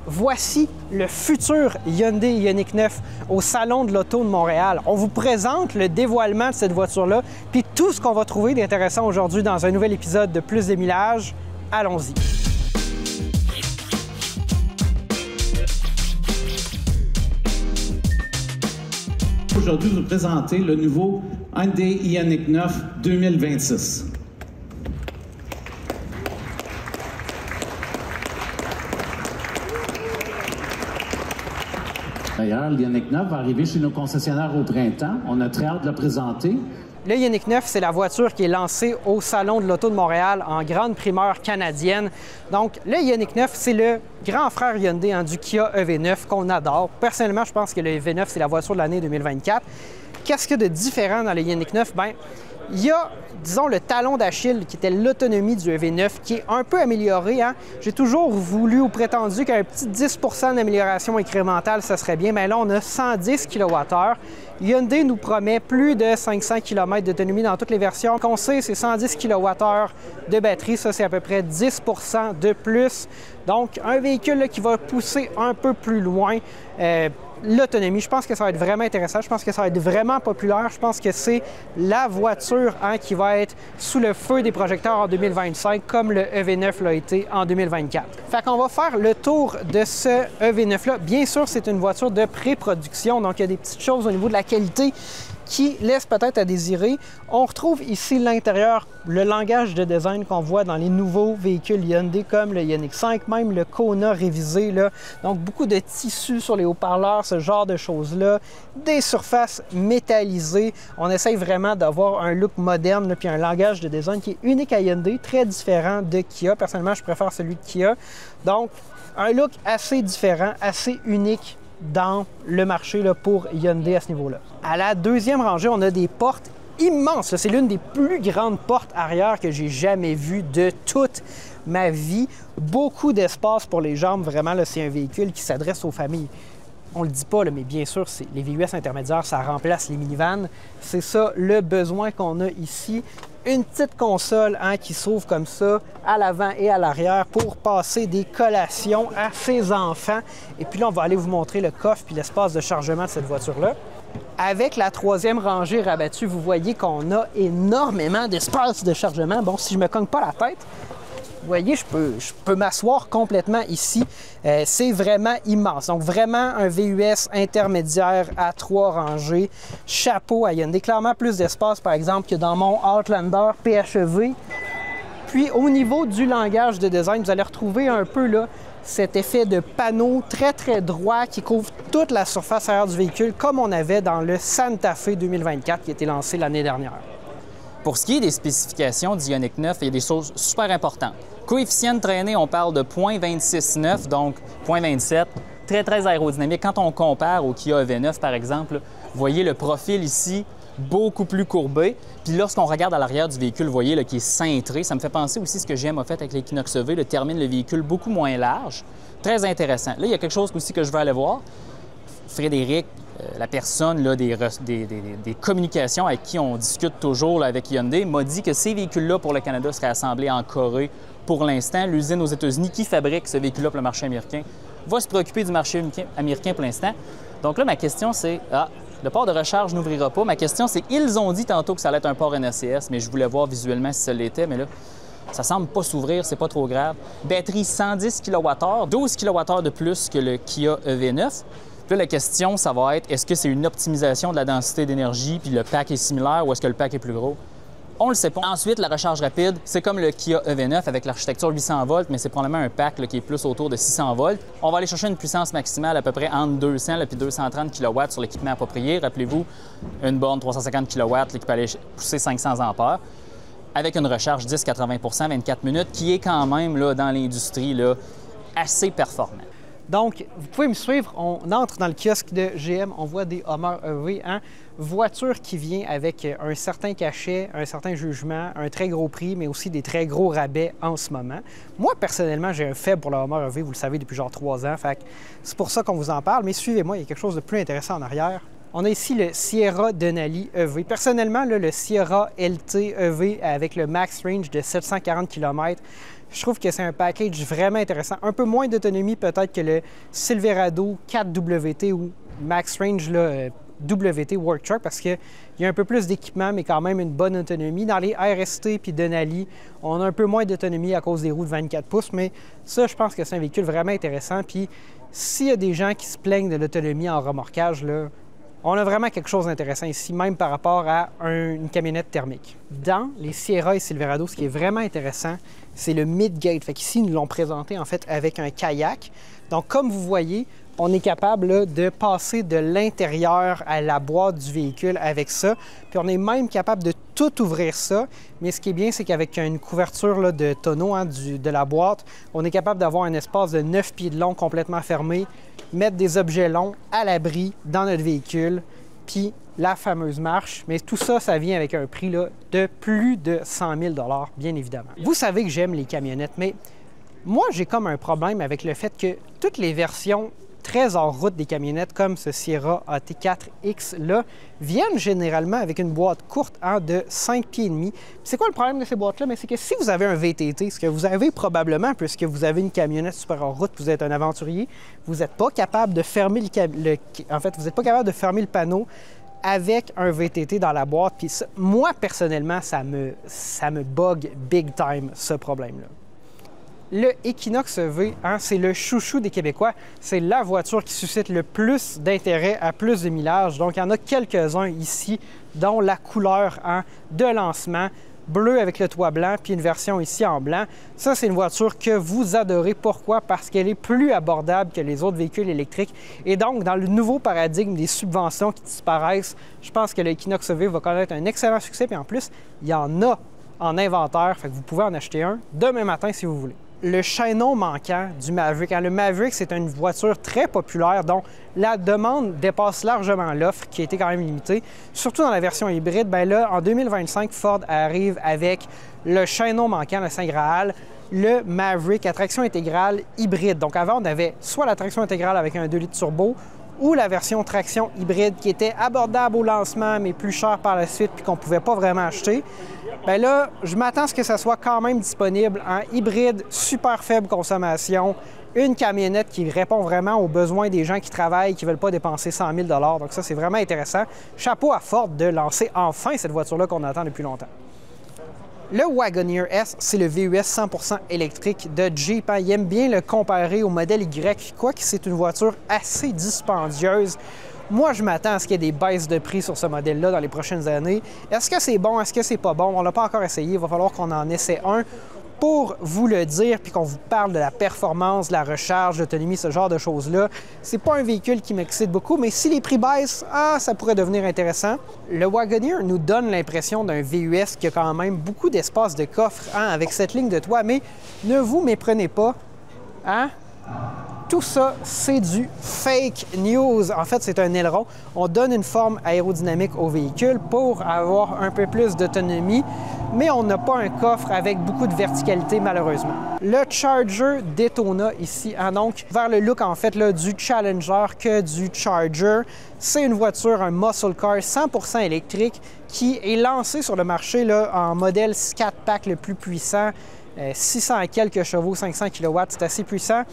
Voici le futur Hyundai Ioniq 9 au Salon de l'Auto de Montréal. On vous présente le dévoilement de cette voiture-là, puis tout ce qu'on va trouver d'intéressant aujourd'hui dans un nouvel épisode de Plus de millage. Allons-y! Aujourd'hui, vous présenter le nouveau Hyundai Ioniq 9 2026. D'ailleurs, l'Ioniq 9 va arriver chez nos concessionnaires au printemps. On a très hâte de le présenter. Le Ioniq 9, c'est la voiture qui est lancée au Salon de l'Auto de Montréal en grande primeur canadienne. Donc, le Ioniq 9, c'est le grand frère Hyundai du Kia EV9 qu'on adore. Personnellement, je pense que le EV9, c'est la voiture de l'année 2024. Qu'est-ce qu'il y a de différent dans le Ioniq 9? Bien, il y a, disons, le talon d'Achille qui était l'autonomie du EV9 qui est un peu amélioré. J'ai toujours voulu ou prétendu qu'un petit 10 d'amélioration incrémentale, ça serait bien. Mais là, on a 110 kWh. Hyundai nous promet plus de 500 km d'autonomie dans toutes les versions. Qu'on sait, c'est 110 kWh de batterie. Ça, c'est à peu près 10 de plus. Donc, un véhicule là, qui va pousser un peu plus loin. L'autonomie, je pense que ça va être vraiment intéressant. Je pense que ça va être vraiment populaire. Je pense que c'est la voiture qui va être sous le feu des projecteurs en 2025, comme le EV9 l'a été en 2024. Fait qu'on va faire le tour de ce EV9-là. Bien sûr, c'est une voiture de pré-production, donc il y a des petites choses au niveau de la qualité qui laisse peut-être à désirer. On retrouve ici l'intérieur, le langage de design qu'on voit dans les nouveaux véhicules Hyundai comme le Ioniq 5, même le Kona révisé. Là. Donc, beaucoup de tissus sur les haut-parleurs, ce genre de choses-là. Des surfaces métallisées. On essaye vraiment d'avoir un look moderne là, puis un langage de design qui est unique à Hyundai, très différent de Kia. Personnellement, je préfère celui de Kia. Donc, un look assez différent, assez unique dans le marché là, pour Hyundai à ce niveau-là. À la deuxième rangée, on a des portes immenses. C'est l'une des plus grandes portes arrière que j'ai jamais vues de toute ma vie. Beaucoup d'espace pour les jambes. Vraiment, c'est un véhicule qui s'adresse aux familles. On le dit pas, là, mais bien sûr, les VUS intermédiaires, ça remplace les minivans. C'est ça le besoin qu'on a ici. Une petite console qui s'ouvre comme ça à l'avant et à l'arrière pour passer des collations à ses enfants. Et puis là, on va aller vous montrer le coffre puis l'espace de chargement de cette voiture-là. Avec la troisième rangée rabattue, vous voyez qu'on a énormément d'espace de chargement. Bon, si je ne me cogne pas la tête, vous voyez, je peux m'asseoir complètement ici. C'est vraiment immense. Donc, vraiment un VUS intermédiaire à 3 rangées. Chapeau à Hyundai. Clairement plus d'espace, par exemple, que dans mon Outlander PHEV. Puis, au niveau du langage de design, vous allez retrouver un peu là, cet effet de panneau très, très droit qui couvre toute la surface arrière du véhicule, comme on avait dans le Santa Fe 2024 qui a été lancé l'année dernière. Pour ce qui est des spécifications du Ioniq 9, il y a des choses super importantes. Coefficient de traînée, on parle de 0.269, donc 0.27, très, très aérodynamique. Quand on compare au Kia EV9, par exemple, vous voyez le profil ici, beaucoup plus courbé. Puis lorsqu'on regarde à l'arrière du véhicule, vous voyez là, qui est cintré. Ça me fait penser aussi à ce que GM a fait avec l'Equinox EV, termine le véhicule beaucoup moins large. Très intéressant. Là, il y a quelque chose aussi que je veux aller voir. Frédéric, la personne là, des communications avec qui on discute toujours là, avec Hyundai, m'a dit que ces véhicules-là pour le Canada seraient assemblés en Corée pour l'instant. L'usine aux États-Unis qui fabrique ce véhicule-là pour le marché américain va se préoccuper du marché américain pour l'instant. Donc là, ma question, c'est... le port de recharge n'ouvrira pas. Ma question, c'est ils ont dit tantôt que ça allait être un port NACS, mais je voulais voir visuellement si ça l'était, mais là, ça semble pas s'ouvrir, c'est pas trop grave. Batterie 110 kWh, 12 kWh de plus que le Kia EV9. Puis là, la question, ça va être, est-ce que c'est une optimisation de la densité d'énergie, puis le pack est similaire, ou est-ce que le pack est plus gros? On le sait pas. Ensuite, la recharge rapide, c'est comme le Kia EV9 avec l'architecture 800 volts, mais c'est probablement un pack là, qui est plus autour de 600 volts. On va aller chercher une puissance maximale à peu près entre 200 et 230 kW sur l'équipement approprié. Rappelez-vous, une borne 350 kW qui peut aller pousser 500 ampères avec une recharge 10-80 24 minutes, qui est quand même là, dans l'industrie là, assez performant. Donc, vous pouvez me suivre. On entre dans le kiosque de GM, on voit des Hummer EV, voiture qui vient avec un certain cachet, un certain jugement, un très gros prix, mais aussi des très gros rabais en ce moment. Moi, personnellement, j'ai un faible pour le Hummer EV, vous le savez, depuis genre 3 ans. Fait que c'est pour ça qu'on vous en parle. Mais suivez-moi, il y a quelque chose de plus intéressant en arrière. On a ici le Sierra Denali EV. Personnellement, là, le Sierra LT EV avec le max range de 740 km, Je trouve que c'est un package vraiment intéressant. Un peu moins d'autonomie peut-être que le Silverado 4WT ou Max Range là, WT Work Truck parce qu'il y a un peu plus d'équipement, mais quand même une bonne autonomie. Dans les RST puis Denali, on a un peu moins d'autonomie à cause des roues de 24 pouces, mais ça, je pense que c'est un véhicule vraiment intéressant. Puis s'il y a des gens qui se plaignent de l'autonomie en remorquage, là, on a vraiment quelque chose d'intéressant ici, même par rapport à une camionnette thermique. Dans les Sierra et Silverado, ce qui est vraiment intéressant, c'est le mid-gate. Fait qu'ici, ils nous l'ont présenté en fait avec un kayak. Donc, comme vous voyez, on est capable là, de passer de l'intérieur à la boîte du véhicule avec ça. Puis on est même capable de tout ouvrir ça. Mais ce qui est bien, c'est qu'avec une couverture là, de tonneau de la boîte, on est capable d'avoir un espace de 9 pieds de long complètement fermé, mettre des objets longs à l'abri dans notre véhicule, puis la fameuse marche. Mais tout ça, ça vient avec un prix là, de plus de 100 000 $, bien évidemment. Vous savez que j'aime les camionnettes, mais moi, j'ai comme un problème avec le fait que toutes les versions très hors route des camionnettes comme ce Sierra AT4X là viennent généralement avec une boîte courte de 5 pieds et demi. C'est quoi le problème de ces boîtes-là? Mais c'est que si vous avez un VTT, ce que vous avez probablement puisque vous avez une camionnette super hors route, vous êtes un aventurier, vous n'êtes pas capable de fermer vous n'êtes pas capable de fermer le panneau avec un VTT dans la boîte. Puis ça, moi personnellement, ça me bug big time ce problème-là. Le Equinox EV, c'est le chouchou des Québécois. C'est la voiture qui suscite le plus d'intérêt à plus de millage. Donc, il y en a quelques-uns ici, dont la couleur de lancement, bleu avec le toit blanc, puis une version ici en blanc. Ça, c'est une voiture que vous adorez. Pourquoi? Parce qu'elle est plus abordable que les autres véhicules électriques. Et donc, dans le nouveau paradigme des subventions qui disparaissent, je pense que le Equinox EV va connaître un excellent succès. Puis en plus, il y en a en inventaire, fait que vous pouvez en acheter un demain matin si vous voulez. Le chaînon manquant du Maverick. Le Maverick, c'est une voiture très populaire dont la demande dépasse largement l'offre qui a été quand même limitée. Surtout dans la version hybride, bien là, en 2025, Ford arrive avec le chaînon manquant, le Saint Graal, le Maverick à traction intégrale hybride. Donc avant, on avait soit la traction intégrale avec un 2 litres turbo ou la version traction hybride qui était abordable au lancement, mais plus cher par la suite puis qu'on ne pouvait pas vraiment acheter. Bien là, je m'attends à ce que ça soit quand même disponible en hybride, super faible consommation, une camionnette qui répond vraiment aux besoins des gens qui travaillent, qui ne veulent pas dépenser 100 000 $. Donc ça, c'est vraiment intéressant. Chapeau à Ford de lancer enfin cette voiture-là qu'on attend depuis longtemps. Le Wagoneer S, c'est le VUS 100% électrique de Jeep. Il aime bien le comparer au modèle Y, quoique c'est une voiture assez dispendieuse. Moi, je m'attends à ce qu'il y ait des baisses de prix sur ce modèle-là dans les prochaines années. Est-ce que c'est bon? Est-ce que c'est pas bon? On ne l'a pas encore essayé. Il va falloir qu'on en essaie un pour vous le dire puis qu'on vous parle de la performance, de la recharge, de l'autonomie, ce genre de choses-là. C'est pas un véhicule qui m'excite beaucoup, mais si les prix baissent, ça pourrait devenir intéressant. Le Wagoneer nous donne l'impression d'un VUS qui a quand même beaucoup d'espace de coffre avec cette ligne de toit, mais ne vous méprenez pas. Tout ça, c'est du fake news. En fait, c'est un aileron. On donne une forme aérodynamique au véhicule pour avoir un peu plus d'autonomie, mais on n'a pas un coffre avec beaucoup de verticalité, malheureusement. Le Charger Daytona ici, donc vers le look, en fait, là, du Challenger que du Charger. C'est une voiture, un muscle car 100% électrique qui est lancé sur le marché là, en modèle 4-pack le plus puissant. 600 et quelques chevaux, 500 kW, c'est assez puissant.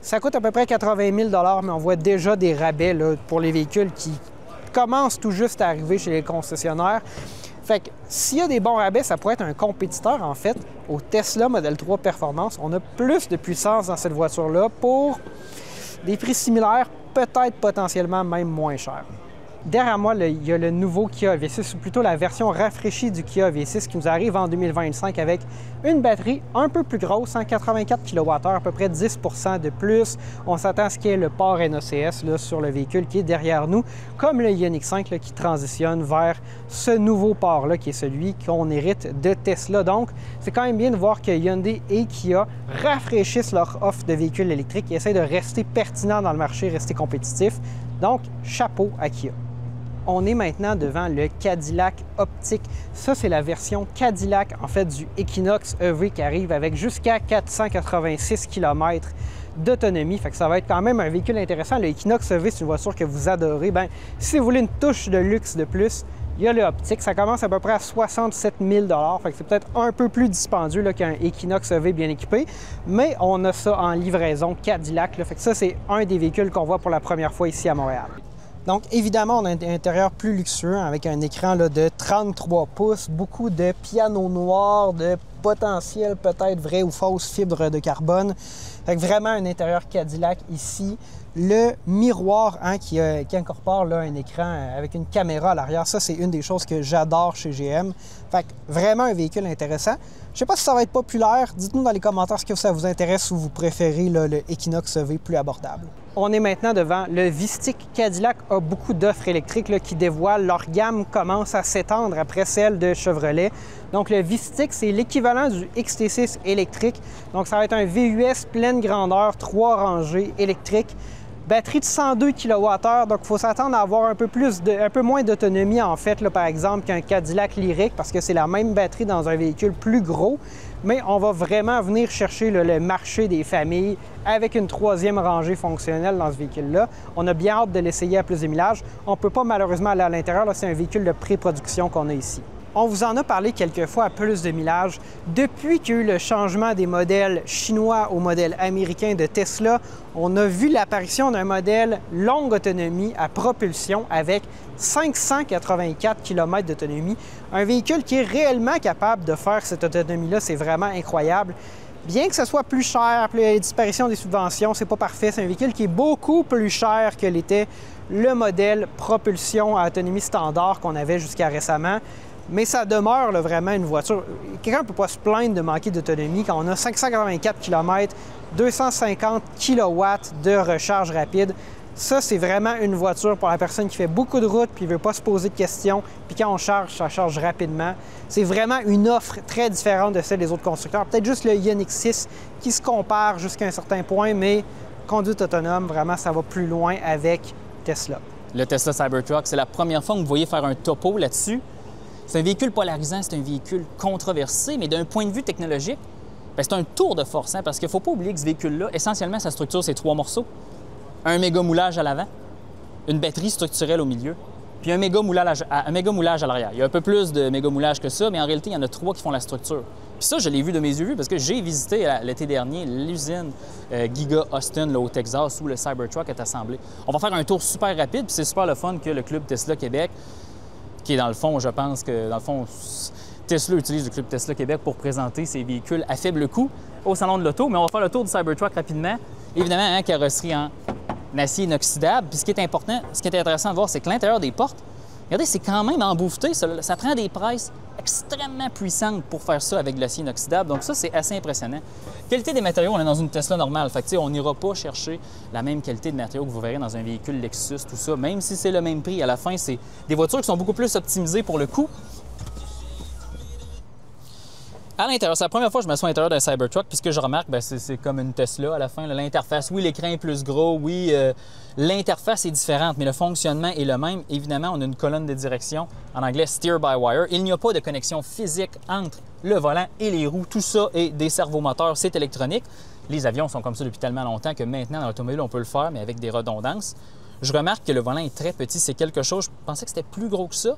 Ça coûte à peu près 80 000 $, mais on voit déjà des rabais là, pour les véhicules qui commencent tout juste à arriver chez les concessionnaires. Fait que s'il y a des bons rabais, ça pourrait être un compétiteur, en fait, au Tesla Model 3 Performance. On a plus de puissance dans cette voiture-là pour des prix similaires, peut-être potentiellement même moins chers. Derrière moi, il y a le nouveau Kia EV6, ou plutôt la version rafraîchie du Kia EV6 qui nous arrive en 2025 avec une batterie un peu plus grosse, 184 kWh, à peu près 10 % de plus. On s'attend à ce qu'il y ait le port NOCS là, sur le véhicule qui est derrière nous, comme le Ioniq 5 là, qui transitionne vers ce nouveau port-là qui est celui qu'on hérite de Tesla. Donc, c'est quand même bien de voir que Hyundai et Kia rafraîchissent leur offre de véhicules électriques et essaient de rester pertinents dans le marché, rester compétitifs. Donc, chapeau à Kia. On est maintenant devant le Cadillac Optiq. Ça, c'est la version Cadillac, en fait, du Equinox EV qui arrive avec jusqu'à 486 km d'autonomie. Fait que ça va être quand même un véhicule intéressant. Le Equinox EV, c'est une voiture que vous adorez. Bien, si vous voulez une touche de luxe de plus, Il y a le optique, ça commence à peu près à 67 000 $. Fait que c'est peut-être un peu plus dispendieux qu'un Equinox EV bien équipé, mais on a ça en livraison Cadillac. Là. Fait que ça, c'est un des véhicules qu'on voit pour la première fois ici à Montréal. Donc, évidemment, on a un intérieur plus luxueux avec un écran là, de 33 pouces, beaucoup de piano noir, de potentiel peut-être vraie ou fausse fibre de carbone. Fait que vraiment un intérieur Cadillac ici. Le miroir qui incorpore là, un écran avec une caméra à l'arrière, ça c'est une des choses que j'adore chez GM. Fait que vraiment un véhicule intéressant. Je ne sais pas si ça va être populaire. Dites-nous dans les commentaires ce que ça vous intéresse ou vous préférez là, le Equinox EV plus abordable. On est maintenant devant le V-Stick. Cadillac a beaucoup d'offres électriques là, qui dévoilent. Leur gamme commence à s'étendre après celle de Chevrolet. Donc le V-Stick, c'est l'équivalent du XT6 électrique. Donc ça va être un VUS pleine grandeur, 3 rangées électriques. Batterie de 102 kWh, donc il faut s'attendre à avoir un peu moins d'autonomie en fait, là, par exemple, qu'un Cadillac Lyriq, parce que c'est la même batterie dans un véhicule plus gros, mais on va vraiment venir chercher là, le marché des familles avec une 3e rangée fonctionnelle dans ce véhicule-là. On a bien hâte de l'essayer à plus de millage. On ne peut pas malheureusement aller à l'intérieur, c'est un véhicule de pré-production qu'on a ici. On vous en a parlé quelques fois à plus de millage. Depuis qu'il y a eu le changement des modèles chinois au modèle américain de Tesla, on a vu l'apparition d'un modèle longue autonomie à propulsion avec 584 km d'autonomie. Un véhicule qui est réellement capable de faire cette autonomie-là, c'est vraiment incroyable. Bien que ce soit plus cher, puis la disparition des subventions, c'est pas parfait. C'est un véhicule qui est beaucoup plus cher que l'était le modèle propulsion à autonomie standard qu'on avait jusqu'à récemment. Mais ça demeure là, vraiment une voiture. Quelqu'un ne peut pas se plaindre de manquer d'autonomie quand on a 584 km, 250 kW de recharge rapide. Ça, c'est vraiment une voiture pour la personne qui fait beaucoup de routes puis ne veut pas se poser de questions. Puis quand on charge, ça charge rapidement. C'est vraiment une offre très différente de celle des autres constructeurs. Peut-être juste le Ioniq 6 qui se compare jusqu'à un certain point, mais conduite autonome, vraiment, ça va plus loin avec Tesla. Le Tesla Cybertruck, c'est la première fois que vous voyez faire un topo là-dessus. C'est un véhicule polarisant, c'est un véhicule controversé, mais d'un point de vue technologique, c'est un tour de force, parce qu'il ne faut pas oublier que ce véhicule-là, essentiellement, sa structure, c'est 3 morceaux. Un méga moulage à l'avant, une batterie structurelle au milieu, puis un méga moulage à l'arrière. Il y a un peu plus de méga moulage que ça, mais en réalité, il y en a 3 qui font la structure. Puis ça, je l'ai vu de mes yeux parce que j'ai visité l'été dernier l'usine Giga Austin là, au Texas où le Cybertruck est assemblé. On va faire un tour super rapide, puis c'est super le fun que le Club Tesla Québec, qui est dans le fond, je pense que dans le fond, Tesla utilise le Club Tesla Québec pour présenter ses véhicules à faible coût au Salon de l'Auto. Mais on va faire le tour du Cybertruck rapidement. Évidemment, carrosserie en acier inoxydable. Puis ce qui est important, ce qui est intéressant de voir, c'est que l'intérieur des portes, regardez, c'est quand même embouffeté. Ça prend des presses extrêmement puissantes pour faire ça avec de l'acier inoxydable. Donc ça, c'est assez impressionnant. Qualité des matériaux, on est dans une Tesla normale. Fait que, on n'ira pas chercher la même qualité de matériaux que vous verrez dans un véhicule Lexus, tout ça. Même si c'est le même prix, à la fin, c'est des voitures qui sont beaucoup plus optimisées pour le coût. À l'intérieur, c'est la première fois que je me suis à l'intérieur d'un Cybertruck, puis ce que je remarque, c'est comme une Tesla à la fin. L'interface, oui, l'écran est plus gros, oui, l'interface est différente, mais le fonctionnement est le même. Évidemment, on a une colonne de direction, en anglais Steer by Wire. Il n'y a pas de connexion physique entre le volant et les roues. Tout ça est des servomoteurs, c'est électronique. Les avions sont comme ça depuis tellement longtemps que maintenant, dans l'automobile, on peut le faire, mais avec des redondances. Je remarque que le volant est très petit, c'est quelque chose, je pensais que c'était plus gros que ça.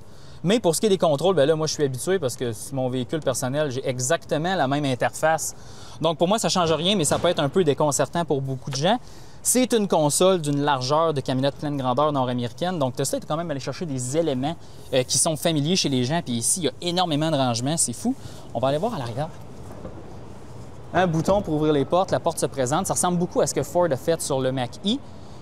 Mais pour ce qui est des contrôles, là, moi, je suis habitué parce que sur mon véhicule personnel, j'ai exactement la même interface. Donc, pour moi, ça ne change rien, mais ça peut être un peu déconcertant pour beaucoup de gens. C'est une console d'une largeur de camionnette pleine grandeur nord-américaine. Donc, Tesla est quand même allé chercher des éléments qui sont familiers chez les gens. Puis ici, il y a énormément de rangements, c'est fou. On va aller voir à l'arrière. Un bouton pour ouvrir les portes, la porte se présente. Ça ressemble beaucoup à ce que Ford a fait sur le Mach-E.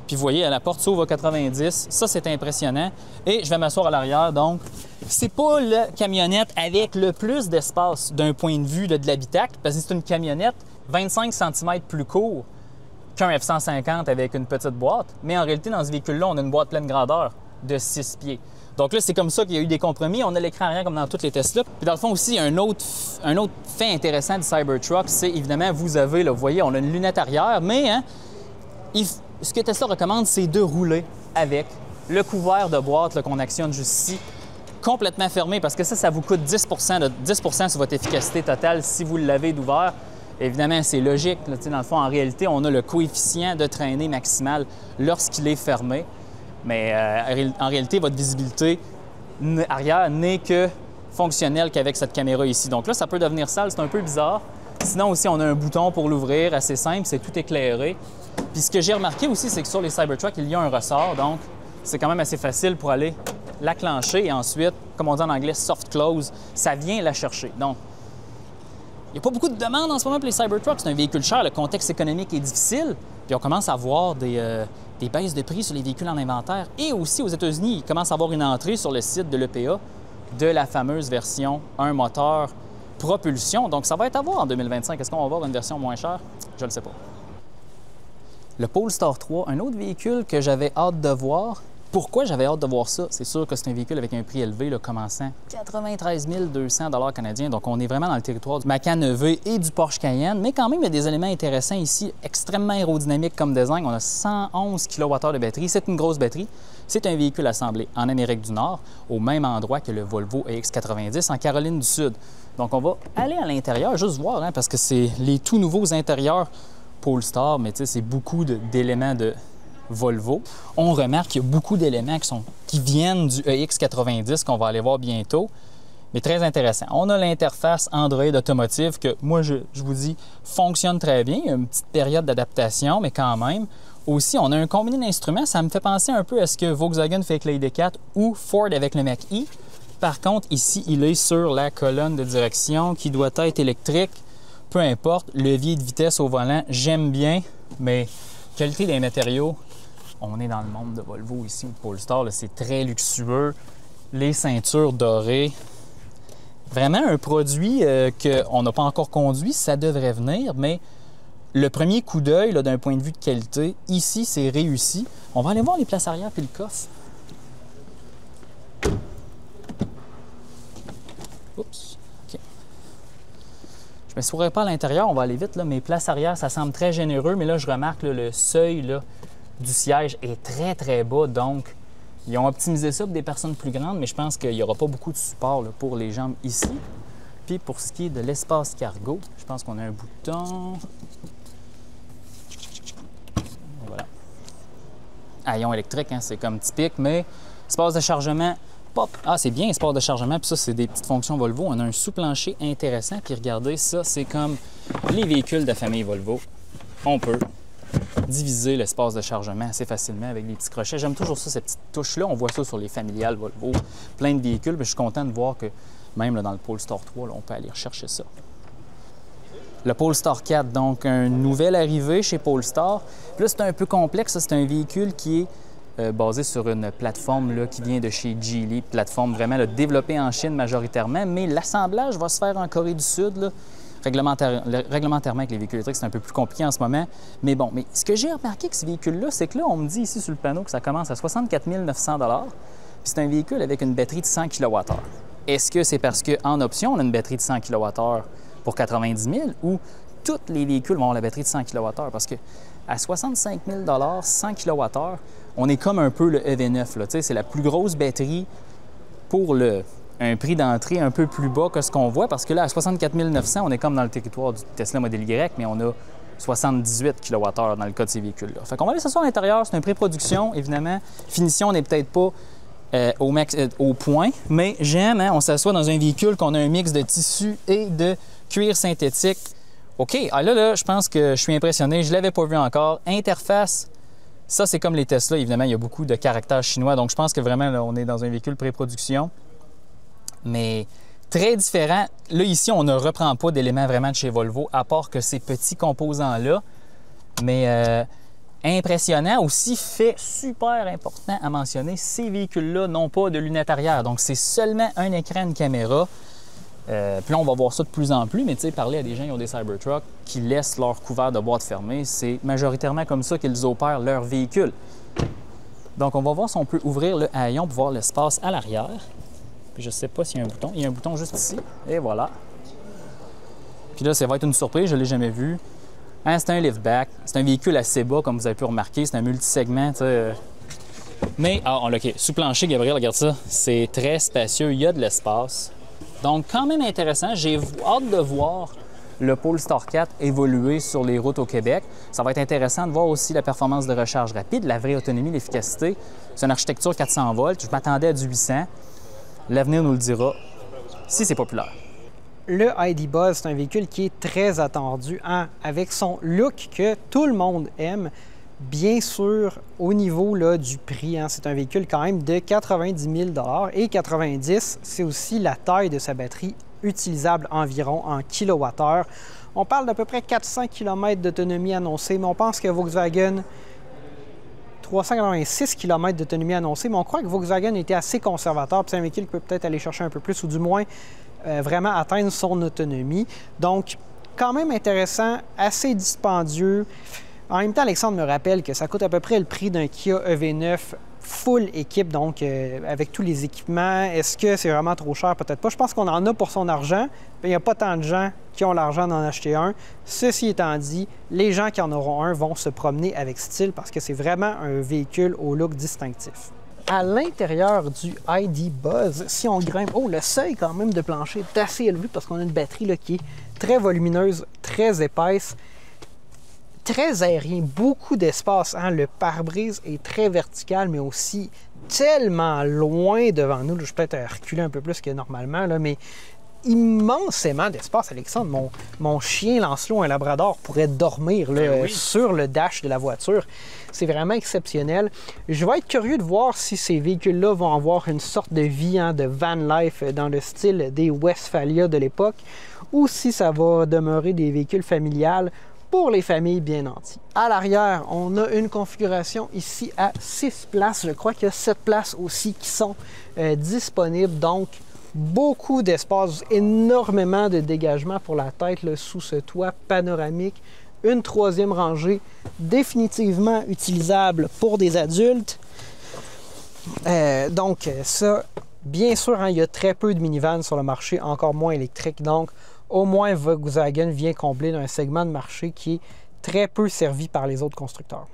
Puis vous voyez, la porte s'ouvre à 90. Ça, c'est impressionnant. Et je vais m'asseoir à l'arrière. Donc, c'est pas la camionnette avec le plus d'espace d'un point de vue de l'habitacle, parce que c'est une camionnette 25 cm plus court qu'un F-150 avec une petite boîte. Mais en réalité, dans ce véhicule-là, on a une boîte pleine grandeur de 6 pieds. Donc là, c'est comme ça qu'il y a eu des compromis. On a l'écran arrière comme dans toutes les Tesla. Puis dans le fond aussi, un autre fait intéressant du Cybertruck, c'est évidemment, vous avez, là, vous voyez, on a une lunette arrière, mais ce que Tesla recommande, c'est de rouler avec le couvert de boîte qu'on actionne juste ici, complètement fermé, parce que ça vous coûte 10 sur votre efficacité totale si vous l'avez d'ouvert. Évidemment, c'est logique. Là, dans le fond, en réalité, on a le coefficient de traînée maximal lorsqu'il est fermé. Mais en réalité, votre visibilité arrière n'est que fonctionnel qu'avec cette caméra ici. Donc là, ça peut devenir sale, c'est un peu bizarre. Sinon aussi, on a un bouton pour l'ouvrir, assez simple, c'est tout éclairé. Puis ce que j'ai remarqué aussi, c'est que sur les Cybertruck, il y a un ressort, donc c'est quand même assez facile pour aller la clencher et ensuite, comme on dit en anglais, soft close, ça vient la chercher. Donc, il n'y a pas beaucoup de demandes en ce moment pour les Cybertruck. C'est un véhicule cher, le contexte économique est difficile, puis on commence à voir des baisses de prix sur les véhicules en inventaire. Et aussi aux États-Unis, il commence à avoir une entrée sur le site de l'EPA de la fameuse version 1 moteur propulsion. Donc, ça va être à voir en 2025. Est-ce qu'on va avoir une version moins chère? Je ne le sais pas. Le Polestar 3, un autre véhicule que j'avais hâte de voir. Pourquoi j'avais hâte de voir ça? C'est sûr que c'est un véhicule avec un prix élevé, là, commençant 93 200 $ canadiens. Donc, on est vraiment dans le territoire du Macan EV et du Porsche Cayenne. Mais quand même, il y a des éléments intéressants ici, extrêmement aérodynamique comme design. On a 111 kWh de batterie. C'est une grosse batterie. C'est un véhicule assemblé en Amérique du Nord, au même endroit que le Volvo EX90 en Caroline du Sud. Donc, on va aller à l'intérieur, juste voir, hein, parce que c'est les tout nouveaux intérieurs Polestar, mais tu sais, c'est beaucoup d'éléments de Volvo. On remarque qu'il y a beaucoup d'éléments qui viennent du EX90 qu'on va aller voir bientôt, mais très intéressant. On a l'interface Android automotive que, moi, je vous dis, fonctionne très bien. Il y a une petite période d'adaptation, mais quand même. Aussi, on a un combiné d'instruments. Ça me fait penser un peu à ce que Volkswagen fait avec l'ID4 ou Ford avec le Mach-E. Par contre, ici, il est sur la colonne de direction qui doit être électrique. Peu importe, levier de vitesse au volant, j'aime bien, mais qualité des matériaux, on est dans le monde de Volvo ici, ou de Polestar, c'est très luxueux. Les ceintures dorées, vraiment un produit qu'on n'a pas encore conduit, ça devrait venir, mais le premier coup d'œil d'un point de vue de qualité, ici, c'est réussi. On va aller voir les places arrière puis le coffre. Oups. OK. Je ne me souviens pas à l'intérieur, on va aller vite, là, mais places arrière, ça semble très généreux, mais là, je remarque là, le seuil là, du siège est très, très bas, donc ils ont optimisé ça pour des personnes plus grandes, mais je pense qu'il n'y aura pas beaucoup de support là, pour les jambes ici. Puis pour ce qui est de l'espace cargo, je pense qu'on a un bouton. Voilà. Haillon électrique, hein, c'est comme typique, mais espace de chargement, pop! Ah, c'est bien, espace de chargement, puis ça, c'est des petites fonctions Volvo. On a un sous-plancher intéressant, puis regardez, ça, c'est comme les véhicules de la famille Volvo. On peut diviser l'espace de chargement assez facilement avec des petits crochets. J'aime toujours ça, ces petites touches-là. On voit ça sur les familiales Volvo, plein de véhicules, mais je suis content de voir que même là, dans le Polestar 3, là, on peut aller rechercher ça. Le Polestar 4, donc un nouvel arrivé chez Polestar. Puis là, c'est un peu complexe. C'est un véhicule qui est basé sur une plateforme là, qui vient de chez Geely, plateforme vraiment là, développée en Chine majoritairement, mais l'assemblage va se faire en Corée du Sud. Là. Réglementairement, avec les véhicules électriques, c'est un peu plus compliqué en ce moment. Mais bon, mais ce que j'ai remarqué avec ce véhicule-là, c'est que là, on me dit ici sur le panneau que ça commence à 64 900 $. Puis c'est un véhicule avec une batterie de 100 kWh. Est-ce que c'est parce qu'en option, on a une batterie de 100 kWh pour 90 000 ou tous les véhicules vont avoir la batterie de 100 kWh? Parce qu'à 65 000 $, 100 kWh, on est comme un peu le EV9. C'est la plus grosse batterie pour un prix d'entrée un peu plus bas que ce qu'on voit, parce que là, à 64 900, on est comme dans le territoire du Tesla Model Y, mais on a 78 kWh dans le cas de ces véhicules-là. Fait qu'on va aller s'asseoir à l'intérieur, c'est une pré-production, évidemment. Finition n'est peut-être pas au point, mais j'aime, hein, on s'assoit dans un véhicule qu'on a un mix de tissu et de cuir synthétique. OK, là, je pense que je suis impressionné, je ne l'avais pas vu encore. Interface, ça, c'est comme les Tesla, évidemment, il y a beaucoup de caractères chinois, donc je pense que vraiment, là, on est dans un véhicule pré-production. Mais très différent. Là, ici, on ne reprend pas d'éléments vraiment de chez Volvo, à part que ces petits composants-là. Mais impressionnant. Aussi, fait super important à mentionner, ces véhicules-là n'ont pas de lunettes arrière. Donc, c'est seulement un écran, une caméra. Puis là, on va voir ça de plus en plus. Mais tu sais, parler à des gens qui ont des Cybertruck, qui laissent leur couvert de boîte fermé, c'est majoritairement comme ça qu'ils opèrent leur véhicule. Donc, on va voir si on peut ouvrir le haillon pour voir l'espace à l'arrière. Je ne sais pas s'il y a un bouton. Il y a un bouton juste ici. Et voilà. Puis là, ça va être une surprise. Je ne l'ai jamais vu. Hein, c'est un liftback. C'est un véhicule assez bas, comme vous avez pu remarquer. C'est un multisegment. Mais, OK. Sous plancher, Gabriel, regarde ça. C'est très spacieux. Il y a de l'espace. Donc, quand même intéressant. J'ai hâte de voir le Polestar 4 évoluer sur les routes au Québec. Ça va être intéressant de voir aussi la performance de recharge rapide, la vraie autonomie, l'efficacité. C'est une architecture 400 volts. Je m'attendais à du 800. L'avenir nous le dira si c'est populaire. Le ID Buzz, c'est un véhicule qui est très attendu, hein, avec son look que tout le monde aime. Bien sûr, au niveau là, du prix, hein, c'est un véhicule quand même de 90 000 $ et 90, c'est aussi la taille de sa batterie utilisable environ en kWh. On parle d'à peu près 400 km d'autonomie annoncée, mais on pense que Volkswagen, 386 km d'autonomie annoncée, mais on croit que Volkswagen était assez conservateur, puis c'est un véhicule qui peut peut-être aller chercher un peu plus, ou du moins vraiment atteindre son autonomie. Donc, quand même intéressant, assez dispendieux. En même temps, Alexandre me rappelle que ça coûte à peu près le prix d'un Kia EV9 full équipe, donc avec tous les équipements. Est-ce que c'est vraiment trop cher? Peut-être pas. Je pense qu'on en a pour son argent. Il n'y a pas tant de gens qui ont l'argent d'en acheter un. Ceci étant dit, les gens qui en auront un vont se promener avec style parce que c'est vraiment un véhicule au look distinctif. À l'intérieur du ID Buzz, si on grimpe... Oh, le seuil quand même de plancher est assez élevé parce qu'on a une batterie là, qui est très volumineuse, très épaisse. Très aérien, beaucoup d'espace. Hein? Le pare-brise est très vertical, mais aussi tellement loin devant nous. Là, je vais peut-être reculer un peu plus que normalement, là, mais immensément d'espace, Alexandre. Mon chien Lancelot, un labrador, pourrait dormir là, sur le dash de la voiture. C'est vraiment exceptionnel. Je vais être curieux de voir si ces véhicules-là vont avoir une sorte de vie, hein, de van life dans le style des Westphalia de l'époque, ou si ça va demeurer des véhicules familiales pour les familles bien nanties. À l'arrière, on a une configuration ici à 6 places. Je crois qu'il y a 7 places aussi qui sont disponibles. Donc, beaucoup d'espace, énormément de dégagement pour la tête là, sous ce toit panoramique. Une troisième rangée définitivement utilisable pour des adultes. Donc, ça, bien sûr, hein, il y a très peu de minivans sur le marché, encore moins électriques. Donc, au moins, Volkswagen vient combler un segment de marché qui est très peu servi par les autres constructeurs.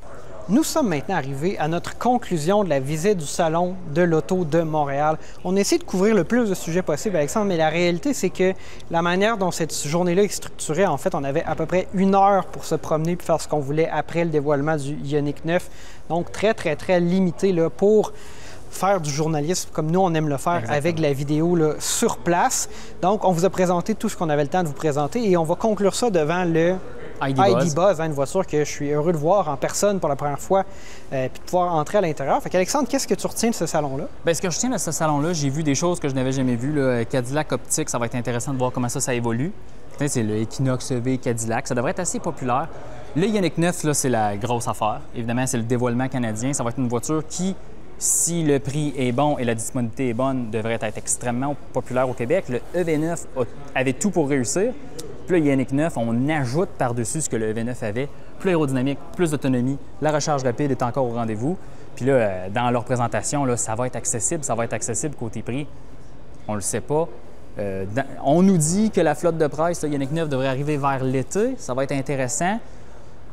Nous sommes maintenant arrivés à notre conclusion de la visite du Salon de l'Auto de Montréal. On essaie de couvrir le plus de sujets possible, Alexandre, mais la réalité, c'est que la manière dont cette journée-là est structurée, en fait, on avait à peu près 1 heure pour se promener et faire ce qu'on voulait après le dévoilement du Ioniq 9. Donc, très limité là, pour faire du journalisme comme nous, on aime le faire. Exactement. Avec la vidéo là, sur place. Donc, on vous a présenté tout ce qu'on avait le temps de vous présenter et on va conclure ça devant le ID Buzz, hein, une voiture que je suis heureux de voir en personne pour la première fois puis de pouvoir entrer à l'intérieur. Fait qu'Alexandre, qu'est-ce que tu retiens de ce salon-là? Bien, ce que je retiens de ce salon-là, j'ai vu des choses que je n'avais jamais vues. Là. Cadillac optique, ça va être intéressant de voir comment ça évolue. C'est le Equinox EV Cadillac. Ça devrait être assez populaire. Le Ioniq 9, là, c'est la grosse affaire. Évidemment, c'est le dévoilement canadien. Ça va être une voiture qui, si le prix est bon et la disponibilité est bonne, devrait être extrêmement populaire au Québec. Le EV9 avait tout pour réussir. Puis le Ioniq 9, on ajoute par-dessus ce que le EV9 avait. Plus aérodynamique, plus d'autonomie. La recharge rapide est encore au rendez-vous. Puis là, dans leur présentation, là, ça va être accessible côté prix. On le sait pas. On nous dit que la flotte de presse, le Ioniq 9, devrait arriver vers l'été. Ça va être intéressant.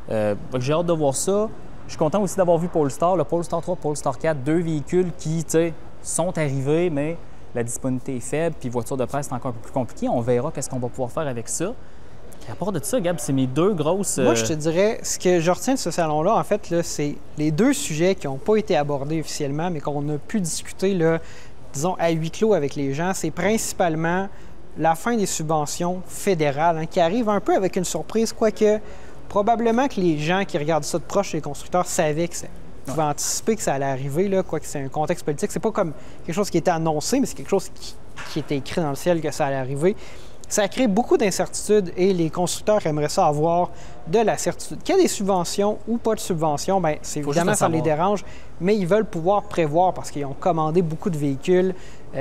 J'ai hâte de voir ça. Je suis content aussi d'avoir vu Polestar, le Polestar 3, Polestar 4, deux véhicules qui, sont arrivés, mais la disponibilité est faible, puis voiture de presse, c'est encore un peu plus compliqué. On verra qu'est-ce qu'on va pouvoir faire avec ça. Et à part de ça, Gab, c'est mes deux grosses... Moi, je te dirais, ce que je retiens de ce salon-là, en fait, c'est les deux sujets qui n'ont pas été abordés officiellement, mais qu'on a pu discuter, là, disons, à huis clos avec les gens. C'est principalement la fin des subventions fédérales, hein, qui arrive un peu avec une surprise, quoique probablement que les gens qui regardent ça de proche, les constructeurs, savaient que ça pouvait anticiper que ça allait arriver, là, quoique c'est un contexte politique. C'est pas comme quelque chose qui était annoncé, mais c'est quelque chose qui était écrit dans le ciel que ça allait arriver. Ça crée beaucoup d'incertitudes et les constructeurs aimeraient ça avoir de la certitude. Qu'il y a des subventions ou pas de subventions, bien, c'est évidemment, ça les dérange, mais ils veulent pouvoir prévoir parce qu'ils ont commandé beaucoup de véhicules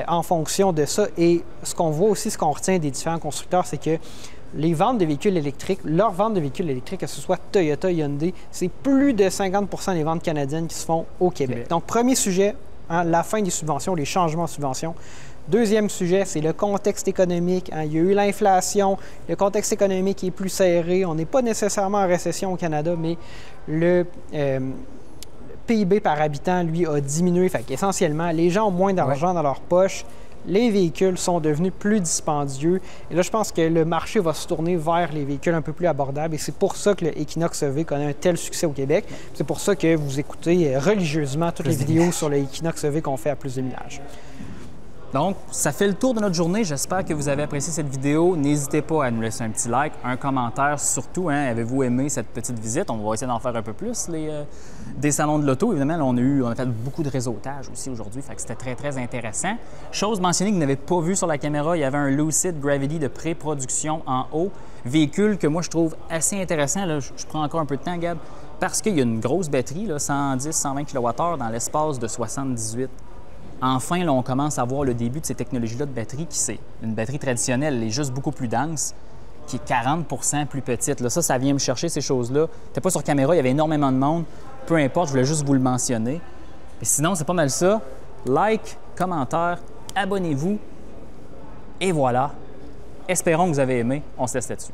en fonction de ça. Et ce qu'on voit aussi, ce qu'on retient des différents constructeurs, c'est que les ventes de véhicules électriques, leurs ventes de véhicules électriques, que ce soit Toyota, Hyundai, c'est plus de 50 % des ventes canadiennes qui se font au Québec. Donc, premier sujet, hein, la fin des subventions, les changements de subventions. Deuxième sujet, c'est le contexte économique. Hein. Il y a eu l'inflation, le contexte économique est plus serré. On n'est pas nécessairement en récession au Canada, mais le PIB par habitant, lui, a diminué. Fait qu'essentiellement, les gens ont moins d'argent dans leur poche. Les véhicules sont devenus plus dispendieux. Et là, je pense que le marché va se tourner vers les véhicules un peu plus abordables. Et c'est pour ça que le Equinox EV connaît un tel succès au Québec. C'est pour ça que vous écoutez religieusement toutes les vidéos sur le Equinox EV qu'on fait à Plus de Millage. Donc, ça fait le tour de notre journée. J'espère que vous avez apprécié cette vidéo. N'hésitez pas à nous laisser un petit like, un commentaire surtout. Hein, avez-vous aimé cette petite visite? On va essayer d'en faire un peu plus, des salons de l'auto. Évidemment, là, on a fait beaucoup de réseautage aussi aujourd'hui, fait que c'était très, très intéressant. Chose mentionnée que vous n'avez pas vu sur la caméra, il y avait un Lucid Gravity de pré-production en haut. Véhicule que moi, je trouve assez intéressant. Là, je prends encore un peu de temps, Gab, parce qu'il y a une grosse batterie, 110-120 kWh dans l'espace de 78. Enfin, là, on commence à voir le début de ces technologies-là de batterie qui, c'est une batterie traditionnelle, elle est juste beaucoup plus dense, qui est 40 plus petite. Là, ça vient me chercher, ces choses-là. C'était pas sur caméra, il y avait énormément de monde. Peu importe, je voulais juste vous le mentionner. Et sinon, c'est pas mal ça. Like, commentaire, abonnez-vous. Et voilà. Espérons que vous avez aimé. On se laisse là-dessus.